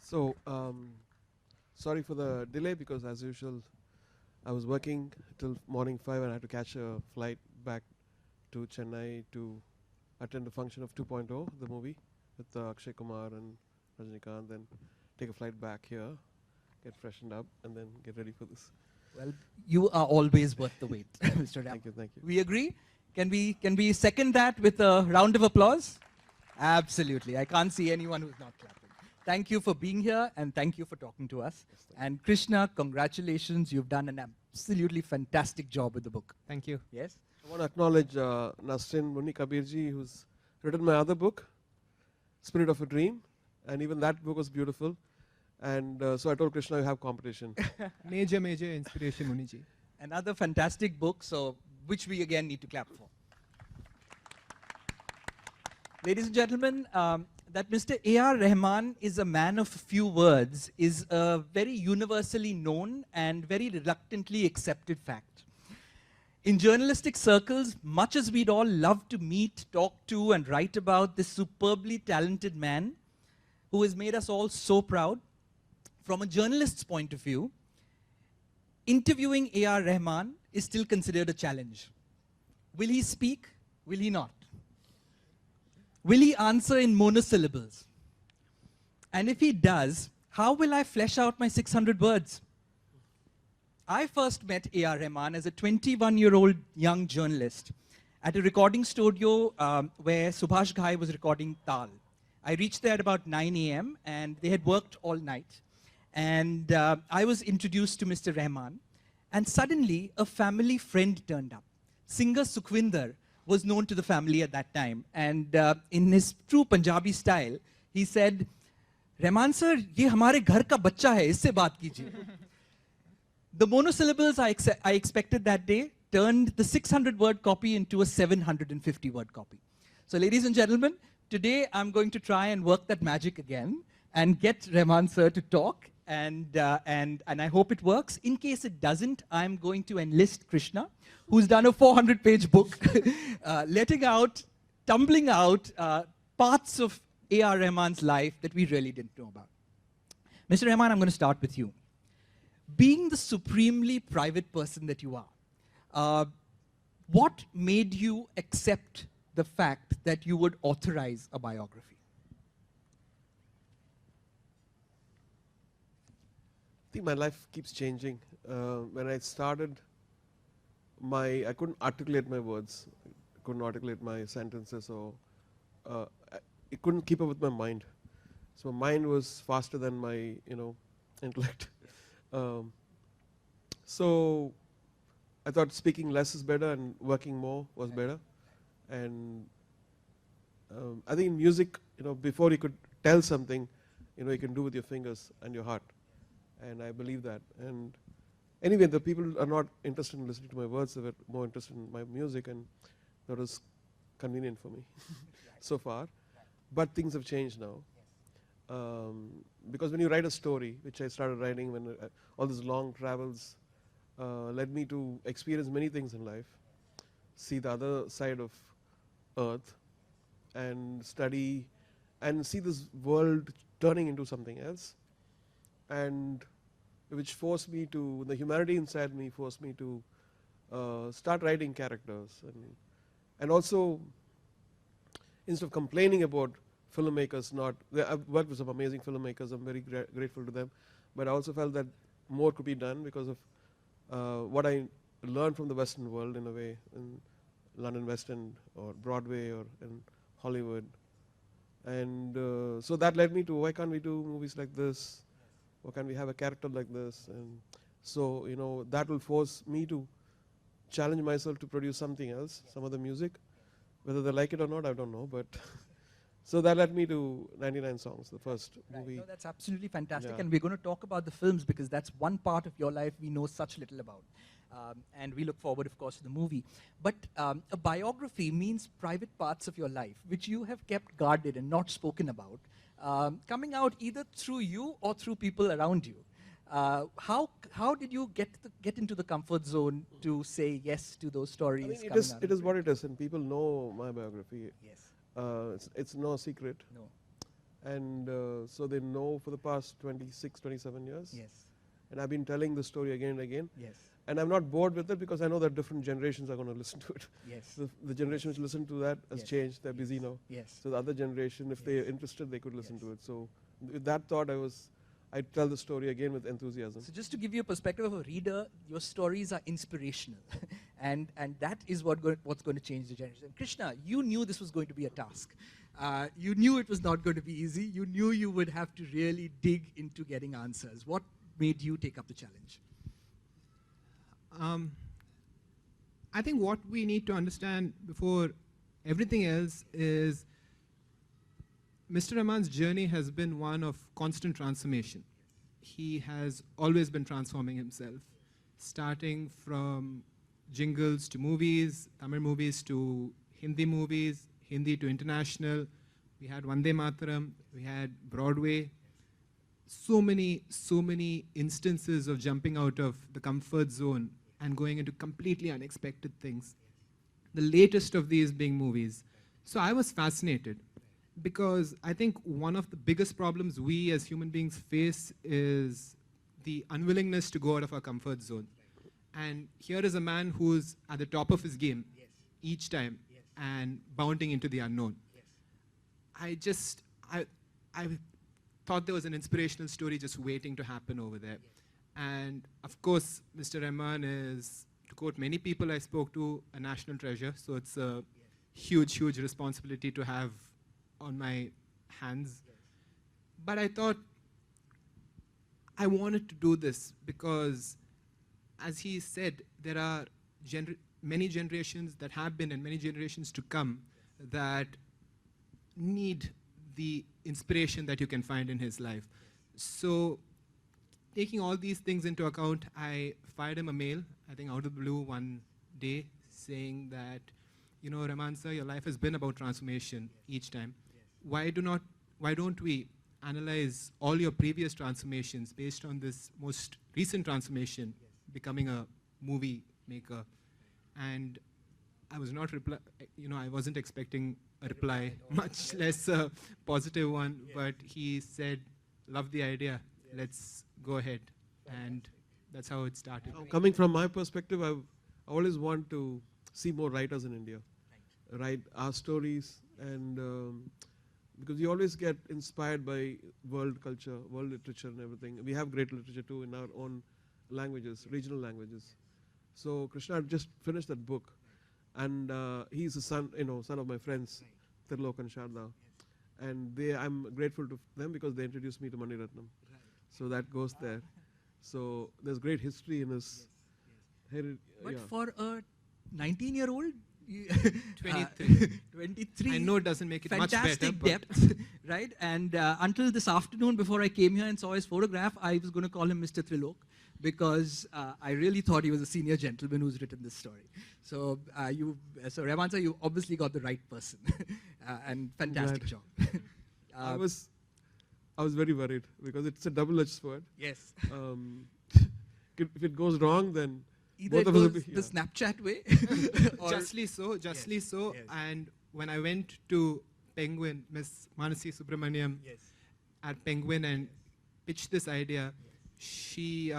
So, sorry for the delay because as usual, I was working till morning 5 and I had to catch a flight back to Chennai to attend the function of 2.0, the movie, with Akshay Kumar and Rajinikanth, then take a flight back here, get freshened up, and then get ready for this. Well, you are always worth the wait, Mr. Rahman. Thank you, thank you. We agree? Can we second that with a round of applause? Absolutely. I can't see anyone who's not clapping. Thank you for being here, and thank you for talking to us. Yes, and Krishna, congratulations. You've done an absolutely fantastic job with the book. Thank you. Yes? I want to acknowledge Nasrin Muni Kabirji, who's written my other book, Spirit of a Dream, and even that book was beautiful. And so I told Krishna, you have competition. Major inspiration, Muniji. Another fantastic book, so which we again need to clap for. Ladies and gentlemen, that Mr. A.R. Rahman is a man of few words is a very universally known and very reluctantly accepted fact. In journalistic circles, much as we'd all love to meet, talk to, and write about this superbly talented man who has made us all so proud, from a journalist's point of view, interviewing A.R. Rahman is still considered a challenge. Will he speak? Will he not? Will he answer in monosyllables? And if he does, how will I flesh out my 600 words? I first met A.R. Rahman as a 21-year-old young journalist at a recording studio where Subhash Ghai was recording Tal. I reached there at about 9 a.m. and they had worked all night. And I was introduced to Mr. Rahman. And suddenly, a family friend turned up. Singer Sukhwinder was known to the family at that time. And in his true Punjabi style, he said, Rahman sir, ye hamare ghar ka bachcha hai, isse baat kijiye. The monosyllables I expected that day turned the 600-word copy into a 750-word copy. So ladies and gentlemen, today I'm going to try and work that magic again and get Rahman sir to talk. And I hope it works. In case it doesn't, I'm going to enlist Krishna, who's done a 400-page book, tumbling out parts of A.R. Rahman's life that we really didn't know about. Mr. Rahman, I'm going to start with you. Being the supremely private person that you are, what made you accept the fact that you would authorize a biography? I think my life keeps changing. When I started, I couldn't articulate my words. I couldn't articulate my sentences, or it couldn't keep up with my mind. So my mind was faster than my, intellect. So I thought speaking less is better and working more was better. And I think in music, before you could tell something, you can do with your fingers and your heart. And I believe that. And anyway, the people are not interested in listening to my words. They were more interested in my music, and that was convenient for me so far. But things have changed now. Because when you write a story, which I started writing when all these long travels led me to experience many things in life, see the other side of Earth, and study and see this world turning into something else. And which forced me to, the humanity inside me forced me to start writing characters. And also, instead of complaining about filmmakers I've worked with some amazing filmmakers, I'm very grateful to them, but I also felt that more could be done because of what I learned from the Western world in a way, in London West End or Broadway or in Hollywood. And so that led me to, why can't we do movies like this? Or can we have a character like this? And so, that will force me to challenge myself to produce something else, some other music. Whether they like it or not, I don't know. But so that led me to 99 Songs, the first movie. No, that's absolutely fantastic. Yeah. And we're going to talk about the films because that's one part of your life we know such little about. And we look forward, of course, to the movie. But a biography means private parts of your life, which you have kept guarded and not spoken about. Coming out either through you or through people around you. How did you get into the comfort zone to say yes to those stories? I mean, it is what it is, and people know my biography. Yes. It's no secret. No. And so they know for the past 26, 27 years. Yes. And I've been telling the story again and again. Yes. And I'm not bored with it because I know that different generations are going to listen to it. Yes. The generation which listened to that has Yes. changed. They're busy now. Yes. So the other generation, if Yes. they're interested, they could listen Yes. to it. So with that thought, I tell the story again with enthusiasm. So just to give you a perspective of a reader, your stories are inspirational. and that is what's going to change the generation. Krishna, you knew this was going to be a task. You knew it was not going to be easy. You knew you would have to really dig into getting answers. What made you take up the challenge? I think what we need to understand before everything else is Mr. Rahman's journey has been one of constant transformation. He has always been transforming himself, starting from jingles to movies, Tamil movies to Hindi movies, Hindi to international. We had Vande Mataram, we had Broadway. So many instances of jumping out of the comfort zone and going into completely unexpected things. The latest of these being movies. So I was fascinated because I think one of the biggest problems we as human beings face is the unwillingness to go out of our comfort zone. And here is a man who's at the top of his game each time and bounding into the unknown. I thought there was an inspirational story just waiting to happen over there. And of course, Mr. Rahman is, to quote many people I spoke to, a national treasure. So it's a huge responsibility to have on my hands. But I thought I wanted to do this because, as he said, there are many generations that have been and many generations to come that need the inspiration that you can find in his life. So taking all these things into account, I fired him a mail, I think out of the blue one day, saying that, you know, Rahman sir, your life has been about transformation each time. Why don't we analyze all your previous transformations based on this most recent transformation, becoming a movie maker? And I was not I wasn't expecting a reply, much less a positive one, but he said, love the idea, let's go ahead. And that's how it started. Coming from my perspective, I always want to see more writers in India write our stories, and because you always get inspired by world culture, world literature and everything. We have great literature too in our own languages, regional languages. So Krishna had just finished that book, and he's a son of my friends, Tirlok and Sharda. And I'm grateful to them because they introduced me to Mani Ratnam. So that goes there. So there's great history in his heritage. But for a 19-year-old, 23. I know it doesn't make it much better. Fantastic depth, right? And until this afternoon, before I came here and saw his photograph, I was going to call him Mr. Trilok because I really thought he was a senior gentleman who's written this story. So Rahman sir, you obviously got the right person, and fantastic job. I was very worried because it's a double-edged sword. Yes. If it goes wrong, then Either both it of us goes will be the Snapchat way. or Justly so. Yes. And when I went to Penguin, Miss Manasi Subramaniam at Penguin and pitched this idea, she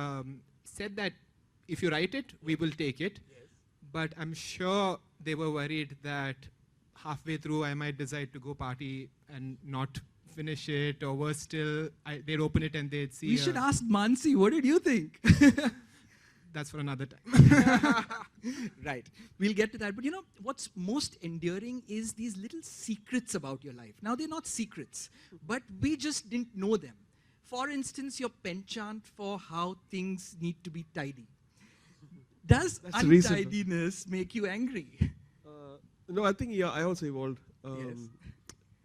said that if you write it, we will take it. But I'm sure they were worried that halfway through I might decide to go party and not finish it, or worse still, they'd open it and they'd see. We should ask Mansi, what did you think? That's for another time. Right. We'll get to that. But what's most endearing is these little secrets about your life. Now, they're not secrets, but we just didn't know them. For instance, your penchant for how things need to be tidy. Does untidiness make you angry? No, I think I also evolved.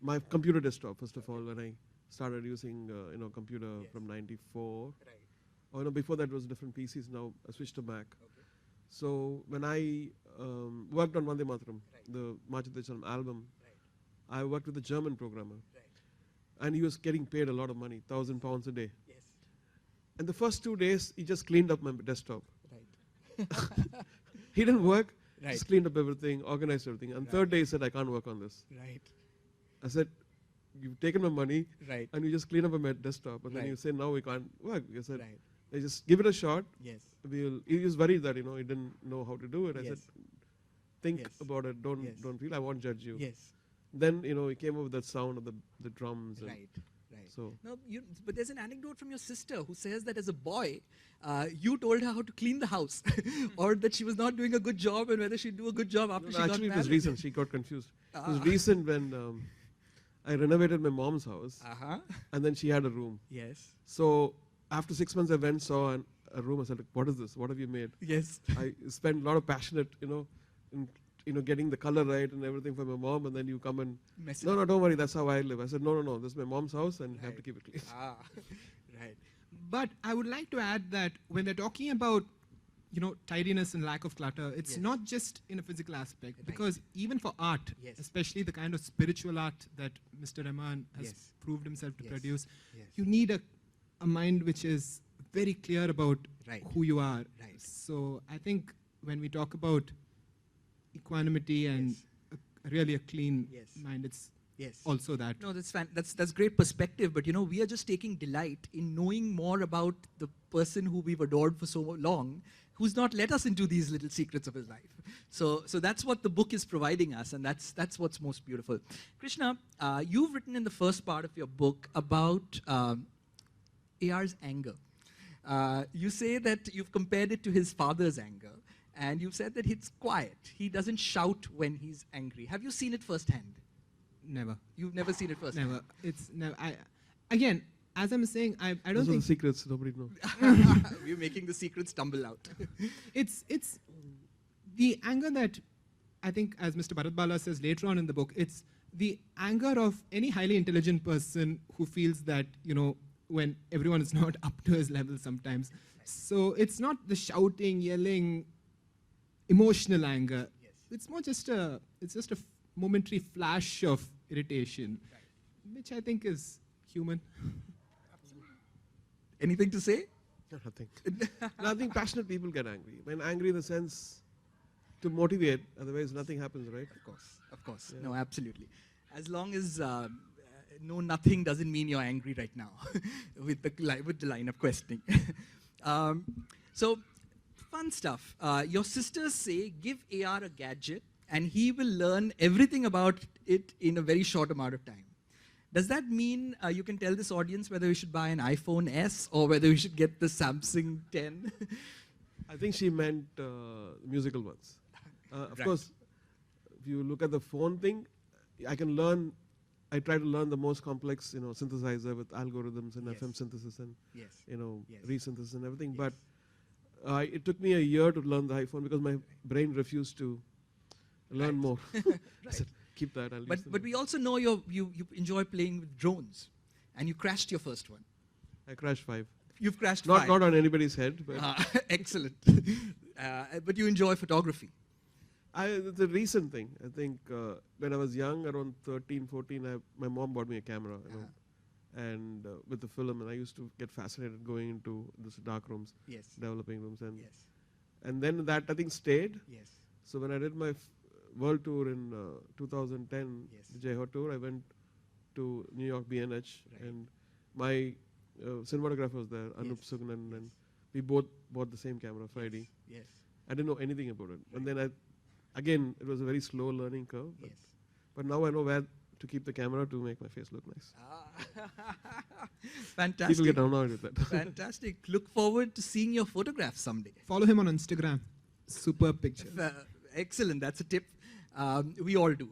My computer desktop, first of all, when I started using computer from '94. Right. Before that was different PCs. Now I switched to Mac. Okay. So when I worked on Vande Mataram, the Machadecharam album, I worked with a German programmer, and he was getting paid a lot of money, £1,000 a day. Yes. And the first 2 days, he just cleaned up my desktop. Right. He didn't work. Right. Just cleaned up everything, organized everything. And third day, he said, "I can't work on this." Right. I said, you've taken my money Right. and you just clean up my desktop, and then Right. you say now we can't work. I said, Right. I just give it a shot. Yes. He was worried that he didn't know how to do it. I said, Yes. think Yes. about it. Yes. Don't feel. I won't judge you. Yes. Then he came up with that sound of the drums. And Right. Right. So No, but there's an anecdote from your sister who says that as a boy, you told her how to clean the house, or that she was not doing a good job, and whether she'd do a good job after she got actually, married. it was recent. She got confused. It was Ah. recent when I renovated my mom's house, Uh-huh. and then she had a room. Yes. So after 6 months, I went saw a room. I said, "What is this? What have you made?" Yes. I spent a lot of passionate, in getting the color right and everything for my mom, and then you come and Mess it no, up. no, don't worry, that's how I live. I said, no, this is my mom's house, and you have to Right. keep it clean. Ah. Right. But I would like to add that when they're talking about, tidiness and lack of clutter, it's Yes. not just in a physical aspect. Right. Because even for art, Yes. especially the kind of spiritual art that Mr. Rahman has Yes. proved himself to Yes. produce, Yes. you need a mind which is very clear about Right. who you are. Right. So I think when we talk about equanimity and Yes. really a clean Yes. mind, it's Yes. also that. No, that's great perspective. But we are just taking delight in knowing more about the person who we've adored for so long, who's not let us into these little secrets of his life. So that's what the book is providing us, and that's what's most beautiful. Krishna, you've written in the first part of your book about AR's anger. You say that you've compared it to his father's anger, and you've said that it's quiet. He doesn't shout when he's angry. Have you seen it firsthand? Never. You've never seen it firsthand? Never. It's never. Again, as I'm saying, I don't Those are the think secrets nobody knows. We're making the secrets tumble out. it's the anger that I think, as Mr. Bharat says later on in the book, it's the anger of any highly intelligent person who feels that, when everyone is not up to his level sometimes. So it's not the shouting, yelling, emotional anger. Yes. It's more just a momentary flash of irritation, which I think is human. Anything to say? Nothing. No, I think passionate people get angry. I mean, angry in the sense to motivate, otherwise nothing happens, right? Of course. Yeah. No, absolutely. As long as nothing doesn't mean you're angry right now with the line of questioning. So, fun stuff. Your sisters say, give AR a gadget and he will learn everything about it in a very short amount of time. Does that mean you can tell this audience whether we should buy an iPhone S or whether we should get the Samsung 10? I think she meant musical ones. Of Right. course, if you look at the phone thing, I try to learn the most complex, synthesizer with algorithms and Yes. FM synthesis and, Yes. you Yes. resynthesis and everything. Yes. But it took me a year to learn the iPhone because my brain refused to learn more. I said, keep that. I'll use them. But we also know you enjoy playing with drones, and you crashed your first one. I crashed 5. You've crashed Not 5. not on anybody's head, but Excellent. But you enjoy photography. it's a recent thing. I think when I was young, around 13, 14, my mom bought me a camera, and with the film, and I used to get fascinated going into these dark rooms, Yes. developing rooms, Yes. and then that I think stayed. Yes. So when I did my world tour in 2010, Yes. the Jaiho tour, I went to New York BNH, Right. and my cinematographer was there, Anup Yes. Sugnan, Yes. and we both bought the same camera, 5D. Yes. I didn't know anything about it, and then again, it was a very slow learning curve. Yes. But now I know where to keep the camera to make my face look nice. Fantastic. People get annoyed with that. Fantastic. Look forward to seeing your photographs someday. Follow him on Instagram. Superb picture. Excellent. That's a tip. We all do.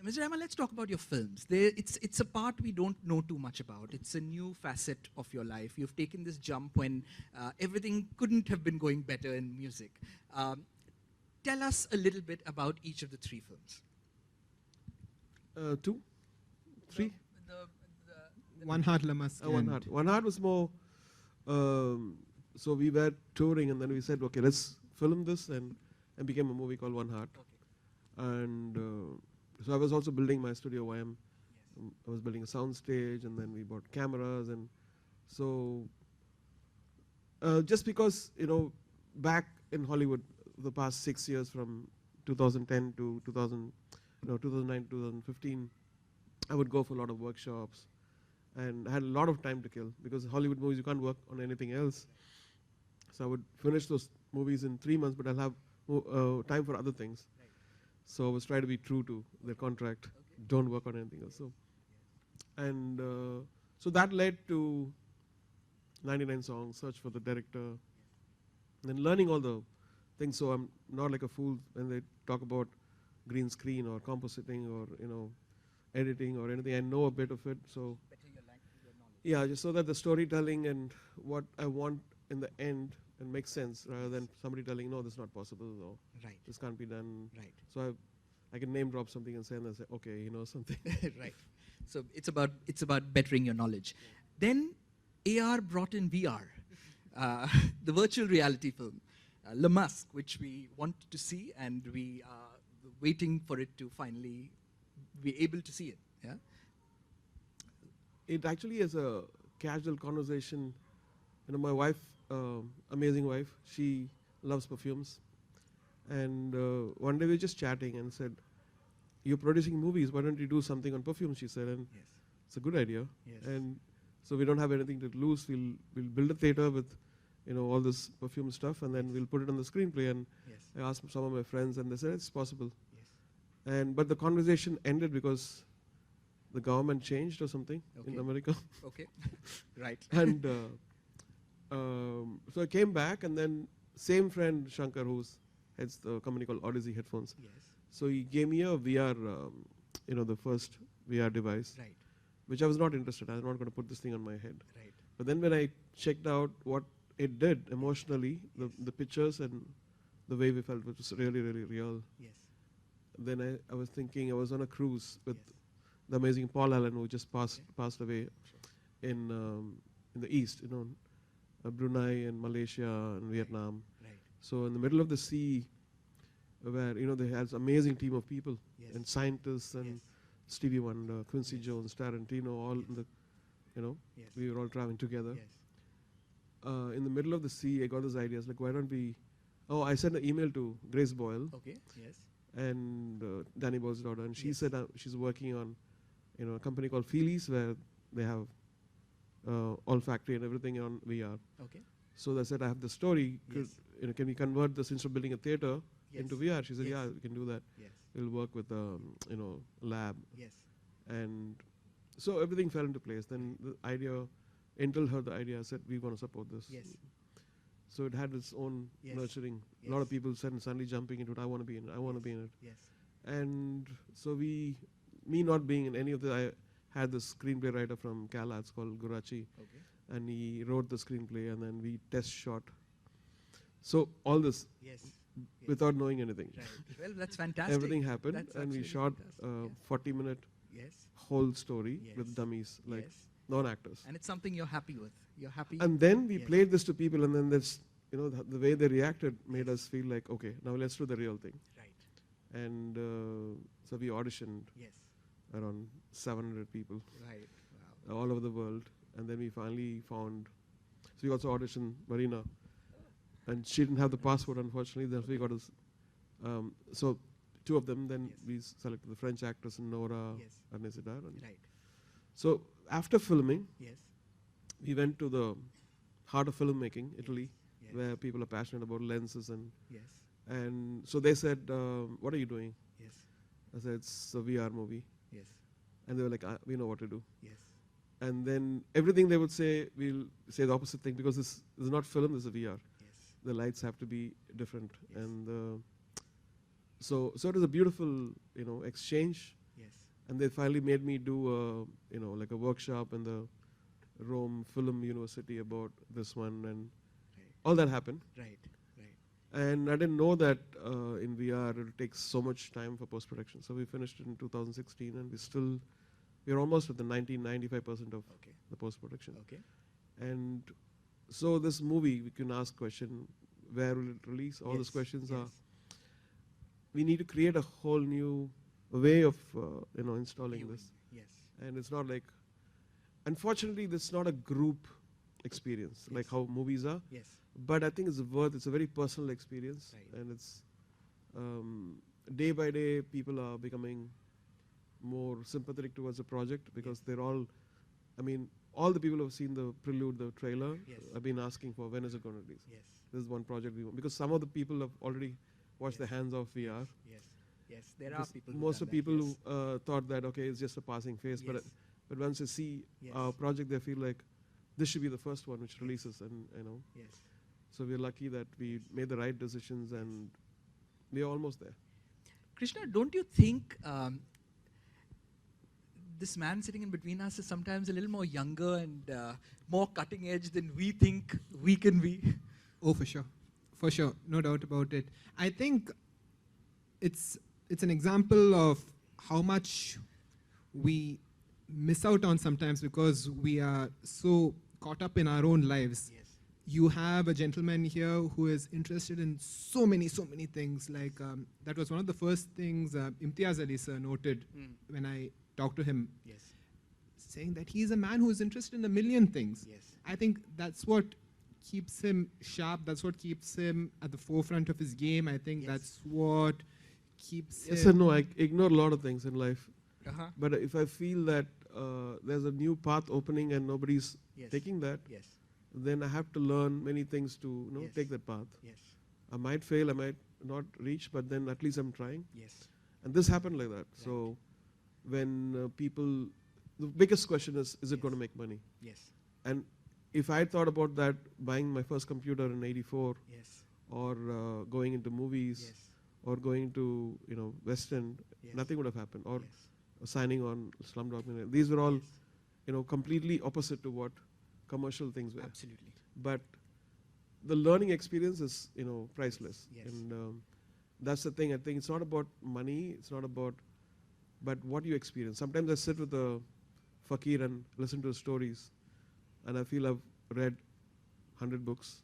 Mr. Rahman, let's talk about your films. It's a part we don't know too much about. It's a new facet of your life. You've taken this jump when everything couldn't have been going better in music. Tell us a little bit about each of the 3 films. 2? 3? One Heart Lamask. One Heart. One Heart was more, so we were touring and then we said, okay, let's film this and became a movie called One Heart. Okay. And so I was also building my studio YM. I was building a sound stage and then we bought cameras, and so just because, back in Hollywood, the past 6 years from 2010 to 2009, 2015, I would go for a lot of workshops, and I had a lot of time to kill because Hollywood movies you can't work on anything else. So I would finish those movies in 3 months, but I'll have time for other things. So I was trying to be true to the contract. Don't work on anything else. And so that led to 99 songs, search for the director, and then learning all the things. So I'm not like a fool when they talk about green screen or compositing or editing or anything. I know a bit of it. So yeah, just so that the storytelling and what I want in the end and makes sense rather than somebody telling no, this is not possible or this can't be done. Right. So I can name drop something and say okay, something. Right. So it's about bettering your knowledge. Then AR brought in VR, the virtual reality film, Le Masque, which we want to see, and we are waiting for it to finally be able to see it. Yeah. It actually is a casual conversation. My wife, amazing wife, she loves perfumes. And one day we were just chatting and said, you're producing movies, why don't you do something on perfume, she said. And Yes. it's a good idea. Yes. And so we don't have anything to lose. We'll build a theater with all this perfume stuff, and then we'll put it on the screenplay. And Yes. I asked some of my friends, and they said it's possible. Yes. But the conversation ended because the government changed or something Okay. in America. Okay. Right. And so I came back, and then same friend Shankar, who's heads the company called Odyssey Headphones. Yes. So he gave me a VR, the first VR device, Right. which I was not interested. I was not going to put this thing on my head. Right. But then when I checked out what it did emotionally, the pictures and the way we felt, which was really, really real. Yes. Then I was thinking, I was on a cruise with Yes. the amazing Paul Allen, who just passed away in the East, Brunei and Malaysia and Vietnam. Right. So in the middle of the sea, where they had an amazing team of people Yes. and scientists and Yes. Stevie Wonder, Quincy Yes. Jones, Tarantino, all in the, Yes. we were all traveling together. Yes. In the middle of the sea, I got this idea. I was like, why don't we? Oh, I sent an email to Grace Boyle Okay. Yes. and Danny Boyle's daughter, and she Yes. said she's working on, a company called Feelies, where they have olfactory and everything on VR. Okay. So they said, I have the story. Yes. Can we convert this instead of building a theater Yes. into VR? She said, Yes. yeah, we can do that. Yes. We'll work with lab. Yes. And so everything fell into place. Then the idea, Intel heard the idea, said, we want to support this. Yes. So it had its own Yes. nurturing. A lot of Yes. people said suddenly jumping into it, I want to be in it, I want to be in it. Yes. And so me not being in any of the, I had this screenplay writer from CalArts called Gurachi, Okay. and he wrote the screenplay, and then we test shot. So all this Yes. without knowing anything. Right. Well, that's fantastic. Everything happened, That's and we absolutely shot fantastic. 40-minute Yes. whole story Yes. with dummies, like Yes. non-actors. And it's something you're happy with. You're happy. And then we Yes. played this to people, and then the way they reacted made us feel like, okay, now let's do the real thing. Right. And so we auditioned Yes. around 700 people Right. Wow. all over the world, and then we finally found. So we also auditioned Marina, and she didn't have the passport, unfortunately. Then we got us. So two of them. Then Yes. we selected the French actress Nora Yes. Arnesidar. Right. So after filming, Yes. we went to the heart of filmmaking, Italy, Yes. where people are passionate about lenses Yes. and so they said, what are you doing? Yes. I said, it's a VR movie. Yes. And they were like, we know what to do. Yes. And then everything they would say, we'll say the opposite thing, because this is not film, this is a VR. Yes. The lights have to be different. Yes. And so it was a beautiful, exchange. Yes. And they finally made me do, like a workshop in the Rome Film University about this one, and Right. all that happened. Right. Right. And I didn't know that in VR it takes so much time for post-production. So we finished it in 2016, and we're almost at the 95% of Okay. the post-production. Okay. And so this movie, we can ask question, where will it release? All those Yes. questions are, Yes. we need to create a whole new way of, installing Viewing. this. Yes. And it's not like, unfortunately, this is not a group experience like Yes. how movies are. Yes. But I think it's a very personal experience, Right. and it's day by day, people are becoming more sympathetic towards the project because they're all, I mean, all the people who have seen the prelude, the trailer, have been asking for when is it going to release. This is one project we want. Because some of the people have already watched the hands off VR. Yes, there are people. Most of the people who thought that, okay, it's just a passing phase. But once they see our project, they feel like this should be the first one which releases. And, you know, so we're lucky that we made the right decisions and we're almost there. Krishna, don't you think this man sitting in between us is sometimes a little more younger and more cutting edge than we think we can be? Oh, for sure, no doubt about it. I think it's an example of how much we miss out on sometimes because we are so caught up in our own lives. You have a gentleman here who is interested in so many things. Like that was one of the first things Imtiaz Ali sir noted when I talked to him, saying that he's a man who is interested in a million things. I think that's what keeps him sharp. That's what keeps him at the forefront of his game. I think that's what keeps him. Yes and no, I ignore a lot of things in life. But if I feel that there's a new path opening and nobody's taking that, then I have to learn many things to take that path. I might fail, I might not reach, but then at least I'm trying. And this happened like that. So when people, the biggest question is it going to make money? And if I thought about that, buying my first computer in '84, or going into movies, or going to West End, nothing would have happened. Or signing on Slumdog Millionaire. These were all completely opposite to what commercial things were. Absolutely. But the learning experience is priceless. And that's the thing. I think it's not about money. It's not about, but what you experience. Sometimes I sit with a fakir and listen to his stories, and I feel I've read 100 books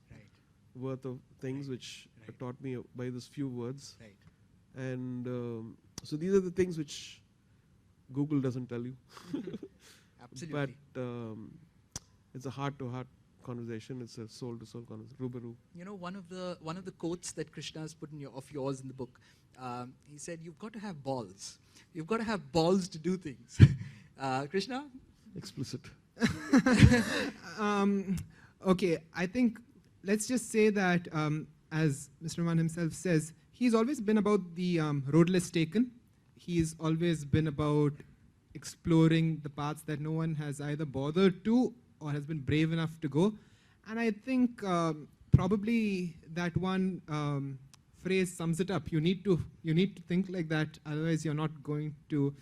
worth of things which taught me by these few words. And so these are the things which Google doesn't tell you. Absolutely. But it's a heart-to-heart conversation. It's a soul-to-soul conversation. Rubaru. You know, one of the quotes that Krishna has put of yours in the book, he said, "You've got to have balls. You've got to have balls to do things." Krishna? Explicit. Okay, I think let's just say that, as Mr. Rahman himself says, he's always been about the road less taken. He's always been about exploring the paths that no one has either bothered to or has been brave enough to go. And I think probably that one phrase sums it up. You need to think like that, otherwise you're not going to.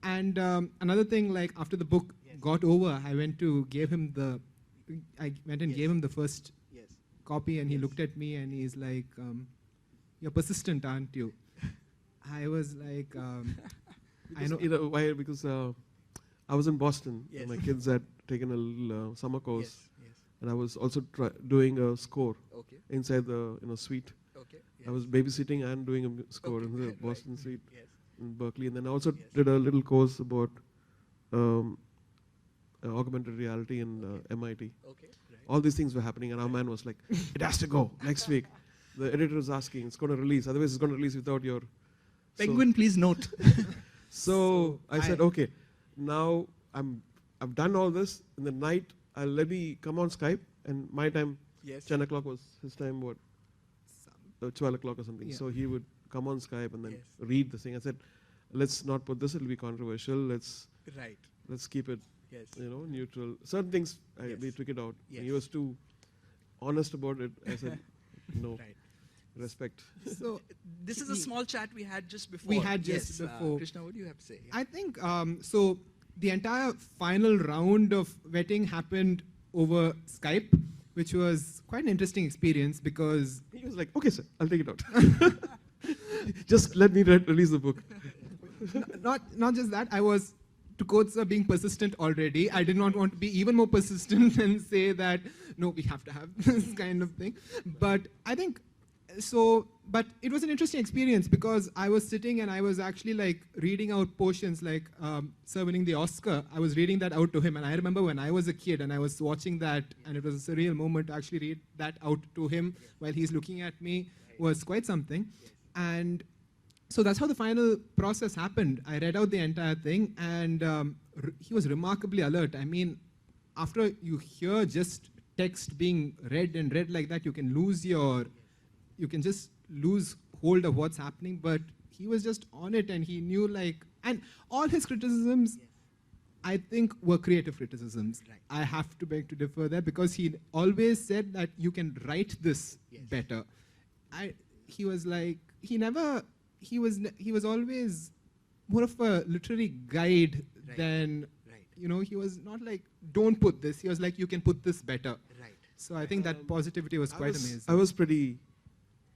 And another thing, like after the book got over, I went and gave him the first copy, and he looked at me and he's like, "You're persistent, aren't you?" I was like, I know. Why? Because I was in Boston. And my kids had taken a little summer course, and I was also doing a score inside the suite. I was babysitting and doing a score in the Boston suite in Berkeley, and then I also did a little course about augmented reality in MIT. All these things were happening, and our man was like, "It has to go next week." The editor was asking, "It's going to release, otherwise it's going to release without your." Penguin, please note. So I said, okay, now I've done all this. In the night, let me come on Skype, and my time, 10 o'clock was his time, 12 o'clock or something. So he would come on Skype and then read the thing. I said, let's not put this, it'll be controversial. Let's keep it neutral. Certain things, we took it out. And he was too honest about it. I said, no. Respect. So this is a small chat we had just before. Before. Krishna, what do you have to say? I think so. The entire final round of vetting happened over Skype, which was quite an interesting experience because he was like, "Okay, sir, I'll take it out. Just let me release the book." Not just that. I was, to quote sir, being persistent already. I did not want to be even more persistent and say that no, we have to have this kind of thing. But I think. But it was an interesting experience because I was sitting and I was actually like reading out portions, like sir winning the Oscar. I was reading that out to him, and I remember when I was a kid and I was watching that, and it was a surreal moment to actually read that out to him while he's looking at me was quite something. And So that's how the final process happened. I read out the entire thing, and he was remarkably alert. I mean, after you hear just text being read and read like that, you can just lose hold of what's happening. But he was just on it, and he knew and all his criticisms, I think, were creative criticisms. Right. I have to beg to differ there, because he always said that you can write this better. He was like, he was always more of a literary guide than, he was not like, don't put this. He was like, you can put this better. Right. So I think that positivity was quite amazing. I was pretty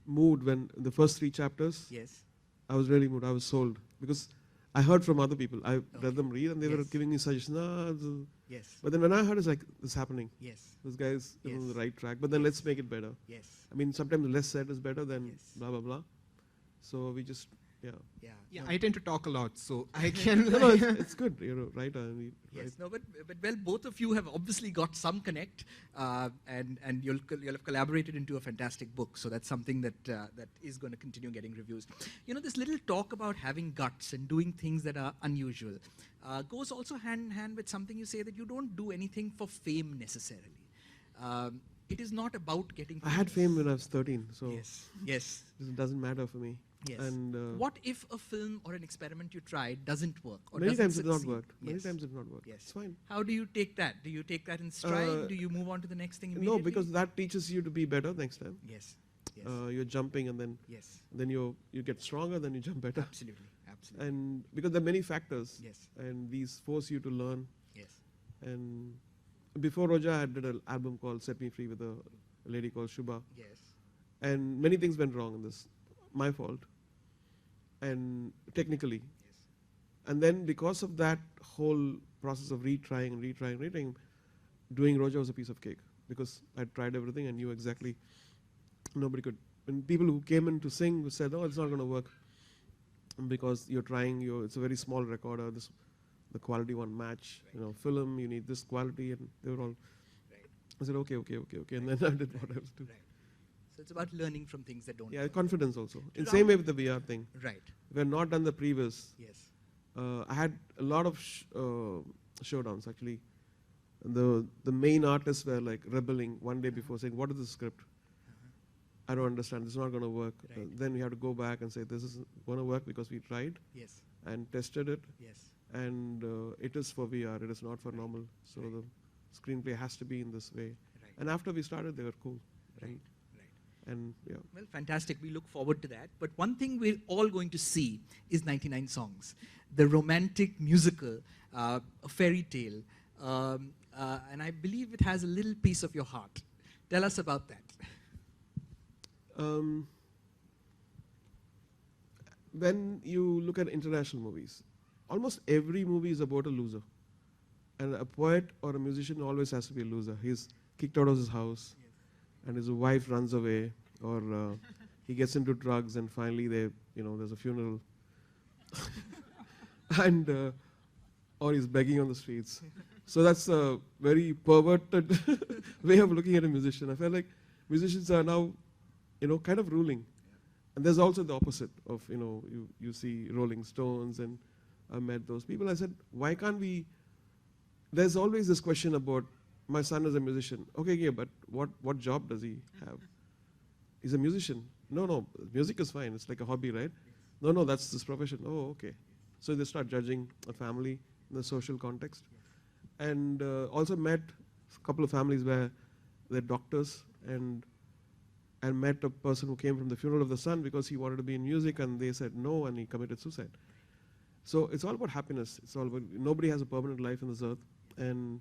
moved when the first 3 chapters. Yes. I was really moved. I was sold because I heard from other people. I read them read, and they were Yes. giving me suggestions. Yes. But then when I heard, it's like, this is happening. Yes. This guy's on the Yes. right track. But then let's make it better. Yes. I mean, sometimes less said is better than Yes. blah, blah, blah. So we just, yeah. Yeah, No. I tend to talk a lot, so I can. No, it's good, right? I mean, Yes, right. no, but well, both of you have obviously got some connect, and you'll have collaborated into a fantastic book. So that's something that that is going to continue getting reviews. This little talk about having guts and doing things that are unusual goes also hand in hand with something you say, that you don't do anything for fame necessarily. It is not about getting. I had fame when I was 13, so Yes. Yes. it doesn't matter for me. Yes. And What if a film or an experiment you tried doesn't work? Or many doesn't times it's not succeed? worked. Many Yes. times it's not worked. Yes. It's fine. How do you take that? Do you take that in stride? Uh, Do you move on to the next thing immediately? No, because that teaches you to be better next time. Yes. Yes. You're jumping, and then Yes. you get stronger, then you jump better. Absolutely. Absolutely. And because there are many factors, Yes. and these force you to learn. Yes. And before Roja, I did an album called Set Me Free with a lady called Shubha. Yes. And many things went wrong in this. My fault. And technically. Yes. And then because of that whole process of retrying, doing Roja was a piece of cake. Because I tried everything and knew exactly nobody could. And people who came in to sing said, oh, it's not going to work. Because you're trying, it's a very small recorder, the quality won't match. Right. Film, you need this quality, and they were all. Right. I said, okay. And then I did what I was doing. Right. So it's about learning from things that don't Yeah, work. confidence also. In Ram- same way with the VR thing. Right. We had not done the previous. Yes. I had a lot of showdowns actually. The main artists were like rebelling one day before, saying, what is the script? I don't understand, this is not going to work. Right. Then we had to go back and say, this is going to work because we tried Yes. and tested it. Yes. And it is for VR, it is not for normal. So Right. the screenplay has to be in this way. Right. And after we started, they were cool. Right. And, Right. and yeah. Well, fantastic. We look forward to that. But one thing we're all going to see is 99 Songs, the romantic musical, a fairy tale. And I believe it has a little piece of your heart. Tell us about that. When you look at international movies, almost every movie is about a loser. And a poet or a musician always has to be a loser. He's kicked out of his house, and his wife runs away, or he gets into drugs, and finally there's a funeral. And or he's begging on the streets. So that's a very perverted way of looking at a musician. I felt like musicians are now, kind of ruling. And there's also the opposite of, you see Rolling Stones, and I met those people. I said, why can't we, there's always this question about, my son is a musician. Okay, yeah, but what job does he have? He's a musician. No, music is fine. It's like a hobby, right? No, that's his profession. Oh, okay. So they start judging a family in the social context. And also met a couple of families where they're doctors, and met a person who came from the funeral of the son because he wanted to be in music, and they said no, and he committed suicide. So it's all about happiness. It's all about, nobody has a permanent life on this earth, and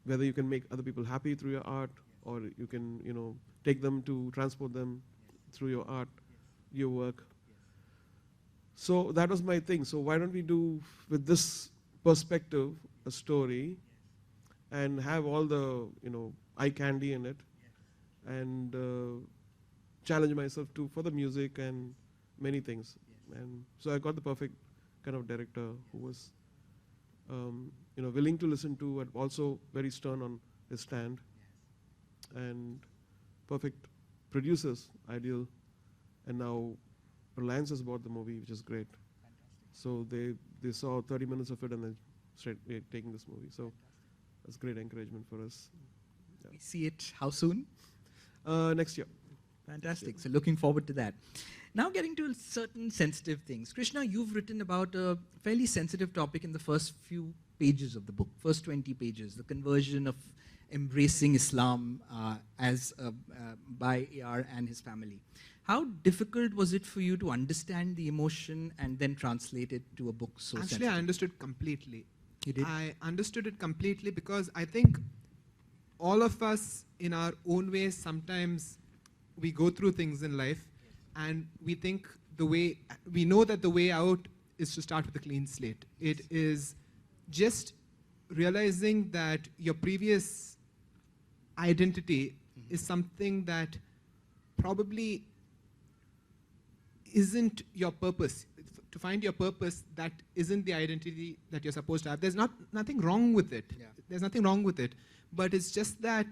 whether you can make other people happy through your art, or you can, take them to transport them through your art, your work. So that was my thing. So why don't we do, with this perspective, a story, and have all the, eye candy in it, and challenge myself for the music and many things. And so I got the perfect kind of director who was, willing to listen to, and also very stern on his stand, and perfect producers, ideal. And now Reliance has bought the movie, which is great. So they saw 30 minutes of it and then straight taking this movie. So that's great encouragement for us. We see it how soon? Next year. Fantastic. So looking forward to that. Now getting to certain sensitive things. Krishna, you've written about a fairly sensitive topic in the first few pages of the book, first 20 pages, the conversion of embracing Islam by AR and his family. How difficult was it for you to understand the emotion and then translate it to a book so Actually, sensitive? I understood completely. You did? I understood it completely because I think all of us in our own ways, sometimes we go through things in life and we think we know that the way out is to start with a clean slate. It is just realizing that your previous identity is something that probably isn't your purpose. To find your purpose, that isn't the identity that you're supposed to have. There's nothing wrong with it. Yeah. There's nothing wrong with it. But it's just that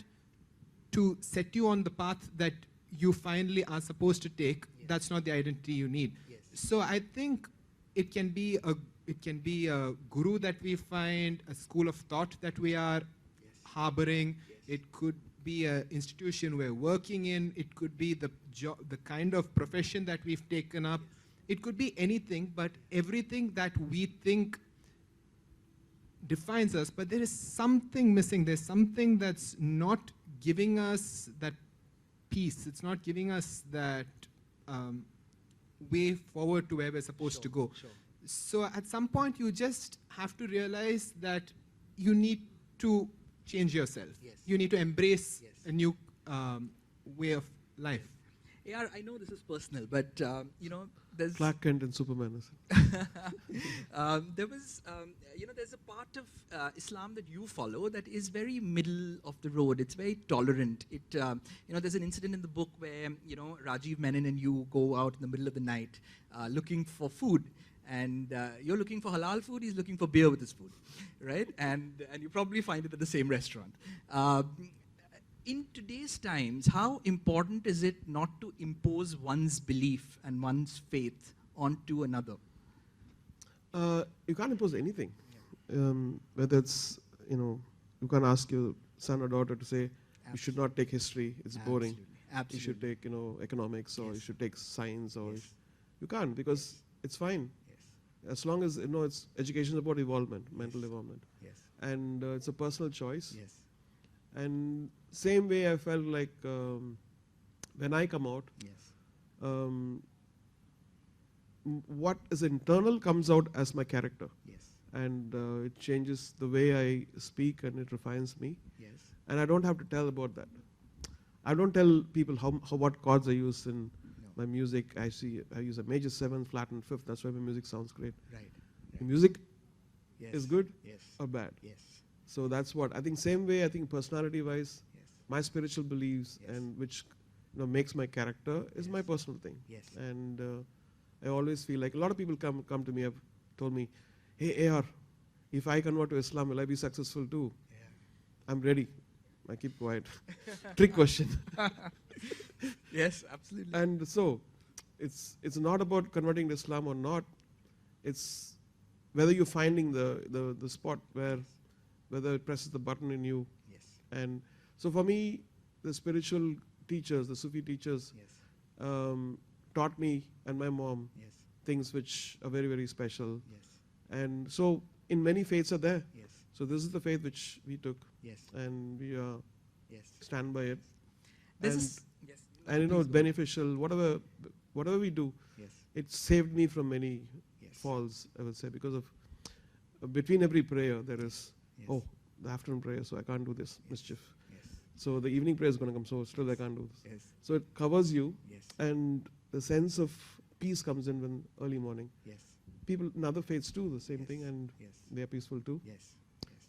to set you on the path that you finally are supposed to take, that's not the identity you need. Yes. So I think it can be a guru that we find, a school of thought that we are harboring. It could be an institution we're working in. It could be the kind of profession that we've taken up. It could be anything, but everything that we think defines us, but there is something missing. There's something that's not giving us that peace. It's not giving us that way forward to where we're supposed to go. Sure. So at some point, you just have to realize that you need to change yourself. Yes. You need to embrace Yes. a new way of life. AR, I know this is personal, but there's Clark Kent and Superman. Is there's a part of Islam that you follow that is very middle of the road. It's very tolerant. There's an incident in the book where Rajiv Menon and you go out in the middle of the night looking for food. And you're looking for halal food, he's looking for beer with his food, right? And you probably find it at the same restaurant. In today's times, how important is it not to impose one's belief and one's faith onto another? You can't impose anything. Whether it's, you can't ask your son or daughter to say, you should not take history, it's boring. Absolutely. You should take, economics, or you should take science, or Yes. you can't, because it's fine. As long as, it's education is about involvement, mental involvement. Yes. And it's a personal choice. Yes. And same way I felt like when I come out, Yes. what is internal comes out as my character. Yes. And it changes the way I speak, and it refines me. Yes. And I don't have to tell about that. I don't tell people what chords I use in my music. I use a major 7th, flattened 5th. That's why my music sounds great. Right. The music Yes. is good Yes. or bad. Yes. So that's what I think. Same way, I think personality-wise, Yes. my spiritual beliefs Yes. and which makes my character is my personal thing. Yes. And I always feel like a lot of people come to me, have told me, hey AR, if I convert to Islam, will I be successful too? Yeah. I'm ready. I keep quiet. Trick question. Yes, absolutely. And so it's not about converting to Islam or not. It's whether you're finding the spot whether it presses the button in you. Yes. And so for me, the spiritual teachers, the Sufi teachers, Yes. taught me and my mom Yes. things which are very, very special. Yes. And so in many faiths are there. Yes. So this is the faith which we took, Yes. and we Yes. stand by it. This And- is yes. And Please it's go. beneficial. Whatever we do, Yes. it saved me from many Yes. falls, I would say, because of between every prayer there is, Yes. the afternoon prayer, so I can't do this mischief. Yes. So the evening prayer is going to come, so still I can't do this. Yes. So it covers you, Yes. and the sense of peace comes in when early morning. Yes. People in other faiths do the same Yes. thing, and Yes. they are peaceful too. Yes.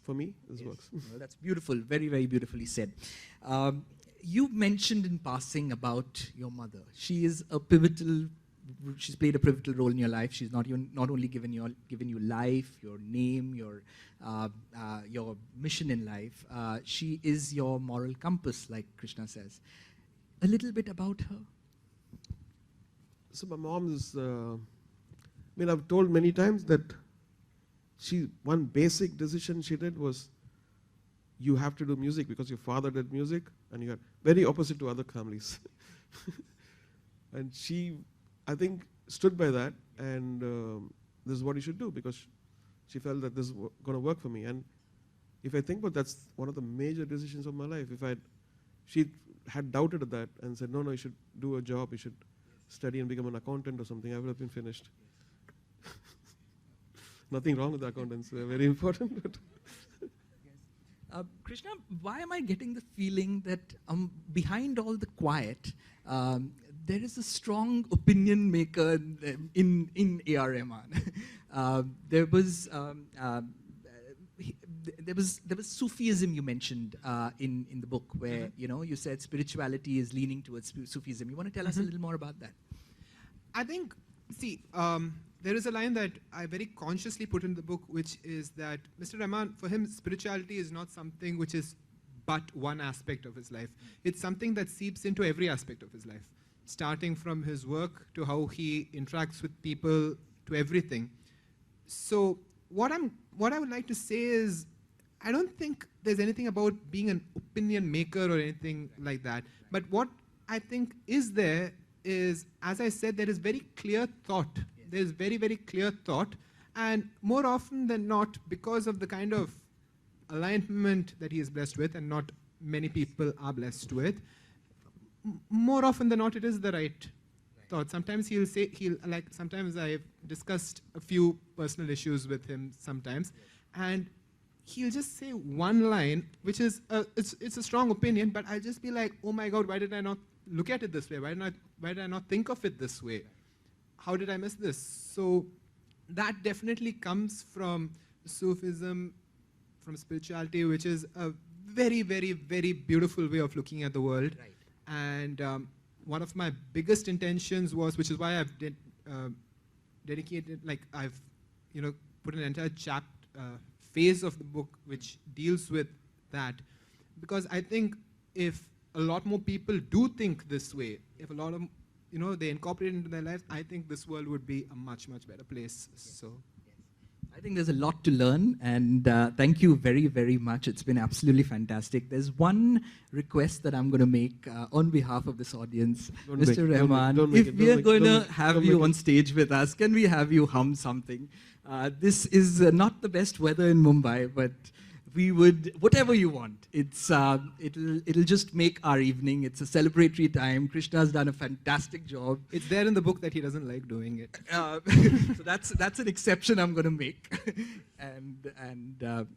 For me, this Yes. works. Well, that's beautiful. Very, very beautifully said. You mentioned in passing about your mother. She's played a pivotal role in your life. She's not only given you life, your name, your mission in life. She is your moral compass, like Krishna says. A little bit about her. So my mom is, I mean, I've told many times that one basic decision she did was, you have to do music because your father did music and you are very opposite to other families. And she, I think, stood by that, and this is what you should do, because she felt that this is going to work for me. And if I think about that's one of the major decisions of my life. She had doubted that and said, no, you should do a job, you should study and become an accountant or something, I would have been finished. Nothing wrong with accountants, they're very important. But Krishna, why am I getting the feeling that behind all the quiet, there is a strong opinion maker in A.R. Rahman? There was Sufism you mentioned in the book, where you said spirituality is leaning towards Sufism. You want to tell us a little more about that? I think, there is a line that I very consciously put in the book, which is that Mr. Rahman, for him, spirituality is not something which is but one aspect of his life. It's something that seeps into every aspect of his life, starting from his work to how he interacts with people to everything. So what I would like to say is, I don't think there's anything about being an opinion maker or anything like that. But what I think is there is, as I said, there is very clear thought. There's very, very clear thought. And more often than not, because of the kind of alignment that he is blessed with, and not many people are blessed with, more often than not, it is the right thought. Sometimes sometimes I've discussed a few personal issues with him sometimes, and he'll just say one line, which is, it's a strong opinion, but I'll just be like, oh my God, why did I not look at it this way? Why did I not think of it this way? How did I miss this? So that definitely comes from Sufism, from spirituality, which is a very, very, very beautiful way of looking at the world. Right. And one of my biggest intentions was, which is why I've dedicated, I've put an entire phase of the book which deals with that. Because I think if a lot more people do think this way, if a lot of they incorporate it into their lives, I think this world would be a much, much better place. So, I think there's a lot to learn, and thank you very, very much. It's been absolutely fantastic. There's one request that I'm going to make on behalf of this audience. Mr. Rahman, if we are going to have you on stage with us, can we have you hum something? This is not the best weather in Mumbai, but we would, whatever you want. It'll just make our evening. It's a celebratory time. Krishna's done a fantastic job. It's there in the book that he doesn't like doing it. So that's an exception I'm going to make. And